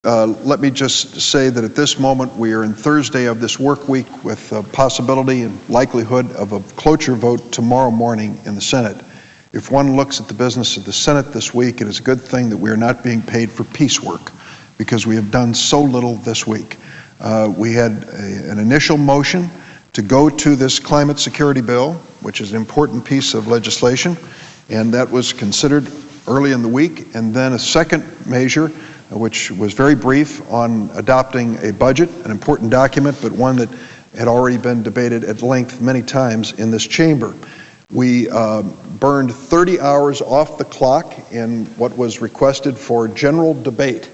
Let me just say that at this moment we are in Thursday of this work week with a possibility and likelihood of a cloture vote tomorrow morning in the Senate. If one looks at the business of the Senate this week, it is a good thing that we are not being paid for piecework because we have done so little this week. We had an initial motion to go to this climate security bill, which is an important piece of legislation, and that was considered early in the week, and then a second measure which was very brief on adopting a budget, an important document, but one that had already been debated at length many times in this chamber. We burned 30 hours off the clock in what was requested for general debate,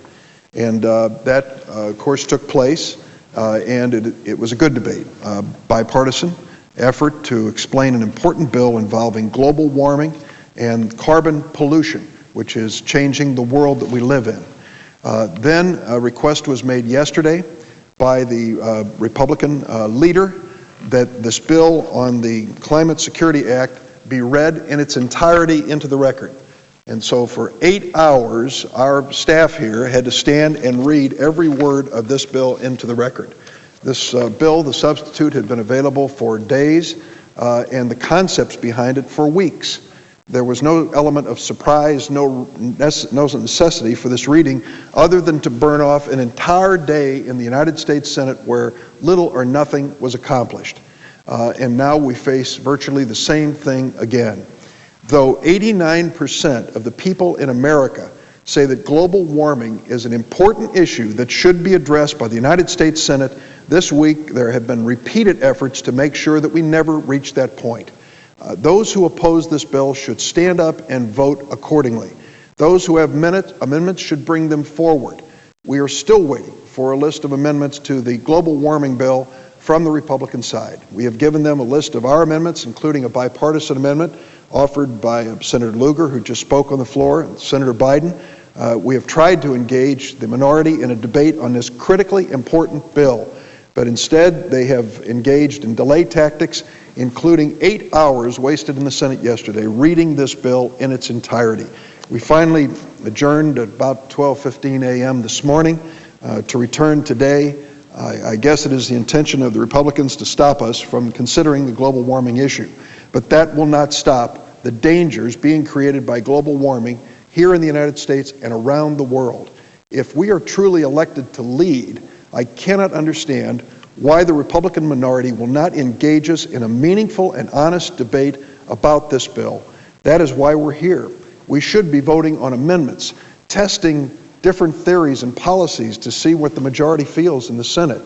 and that, of course, took place, and it was a good debate, bipartisan effort to explain an important bill involving global warming and carbon pollution, which is changing the world that we live in. Then a request was made yesterday by the Republican leader that this bill on the Climate Security Act be read in its entirety into the record. And so for 8 hours, our staff here had to stand and read every word of this bill into the record. This bill, the substitute, had been available for days and the concepts behind it for weeks. There was no element of surprise, no necessity for this reading other than to burn off an entire day in the United States Senate where little or nothing was accomplished. And now we face virtually the same thing again. Though 89% of the people in America say that global warming is an important issue that should be addressed by the United States Senate, this week there have been repeated efforts to make sure that we never reach that point. Those who oppose this bill should stand up and vote accordingly. Those who have amendments should bring them forward. We are still waiting for a list of amendments to the global warming bill from the Republican side. We have given them a list of our amendments, including a bipartisan amendment offered by Senator Lugar, who just spoke on the floor, and Senator Biden. We have tried to engage the minority in a debate on this critically important bill, but instead they have engaged in delay tactics, including 8 hours wasted in the Senate yesterday reading this bill in its entirety. We finally adjourned at about 12:15 a.m. this morning to return today. I guess it is the intention of the Republicans to stop us from considering the global warming issue, but that will not stop the dangers being created by global warming here in the United States and around the world. If we are truly elected to lead, I cannot understand why the Republican minority will not engage us in a meaningful and honest debate about this bill. That is why we're here. We should be voting on amendments, testing different theories and policies to see what the majority feels in the Senate.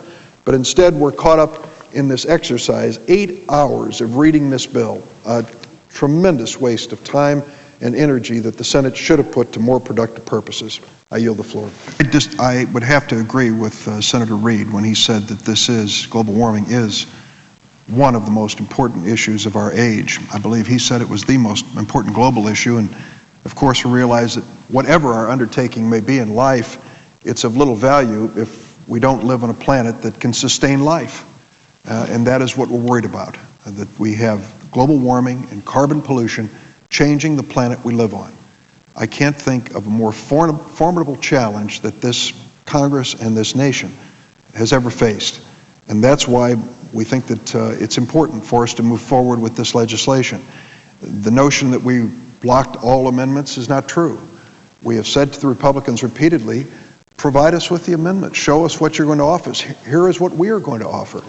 But instead, we're caught up in this exercise, 8 hours of reading this bill, a tremendous waste of time and energy that the Senate should have put to more productive purposes. I yield the floor. I would have to agree with Senator Reid when he said that global warming is one of the most important issues of our age. I believe he said it was the most important global issue, and of course we realize that whatever our undertaking may be in life, it's of little value if we don't live on a planet that can sustain life. And that is what we're worried about, that we have global warming and carbon pollution changing the planet we live on. I can't think of a more formidable challenge that this Congress and this nation has ever faced. And that's why we think that it's important for us to move forward with this legislation. The notion that we blocked all amendments is not true. We have said to the Republicans repeatedly, provide us with the amendments, show us what you're going to offer us. Here is what we are going to offer.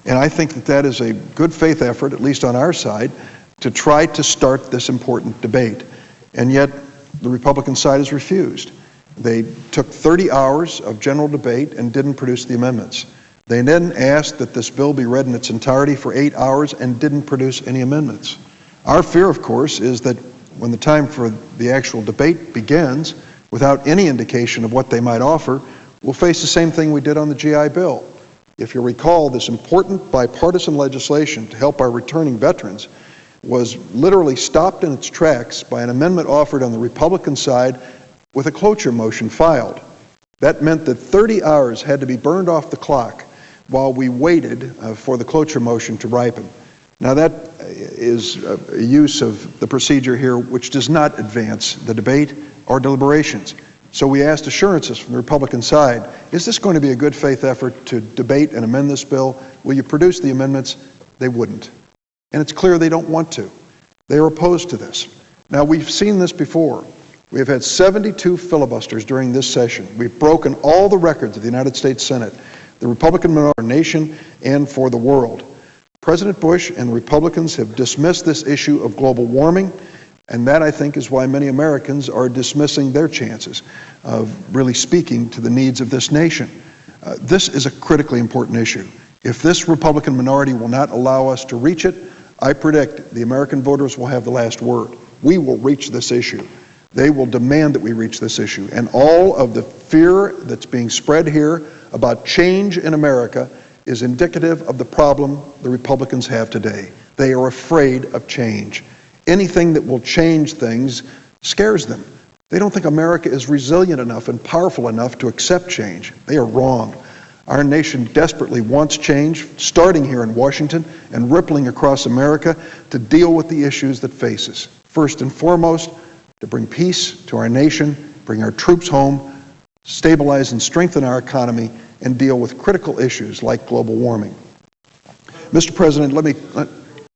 And I think that that is a good faith effort, at least on our side, to try to start this important debate. And yet, the Republican side has refused. They took 30 hours of general debate and didn't produce the amendments. They then asked that this bill be read in its entirety for 8 hours and didn't produce any amendments. Our fear, of course, is that when the time for the actual debate begins, without any indication of what they might offer, we'll face the same thing we did on the GI Bill. If you recall, this important bipartisan legislation to help our returning veterans was literally stopped in its tracks by an amendment offered on the Republican side with a cloture motion filed. That meant that 30 hours had to be burned off the clock while we waited for the cloture motion to ripen. Now that is a use of the procedure here which does not advance the debate or deliberations. So we asked assurances from the Republican side, is this going to be a good faith effort to debate and amend this bill? Will you produce the amendments? They wouldn't. And it's clear they don't want to. They are opposed to this. Now, we've seen this before. We have had 72 filibusters during this session. We've broken all the records of the United States Senate, the Republican minority nation, and for the world. President Bush and the Republicans have dismissed this issue of global warming, and that, I think, is why many Americans are dismissing their chances of really speaking to the needs of this nation. This is a critically important issue. If this Republican minority will not allow us to reach it, I predict the American voters will have the last word. We will reach this issue. They will demand that we reach this issue. And all of the fear that's being spread here about change in America is indicative of the problem the Republicans have today. They are afraid of change. Anything that will change things scares them. They don't think America is resilient enough and powerful enough to accept change. They are wrong. Our nation desperately wants change, starting here in Washington and rippling across America to deal with the issues that face us. First and foremost, to bring peace to our nation, bring our troops home, stabilize and strengthen our economy, and deal with critical issues like global warming. Mr. President, let me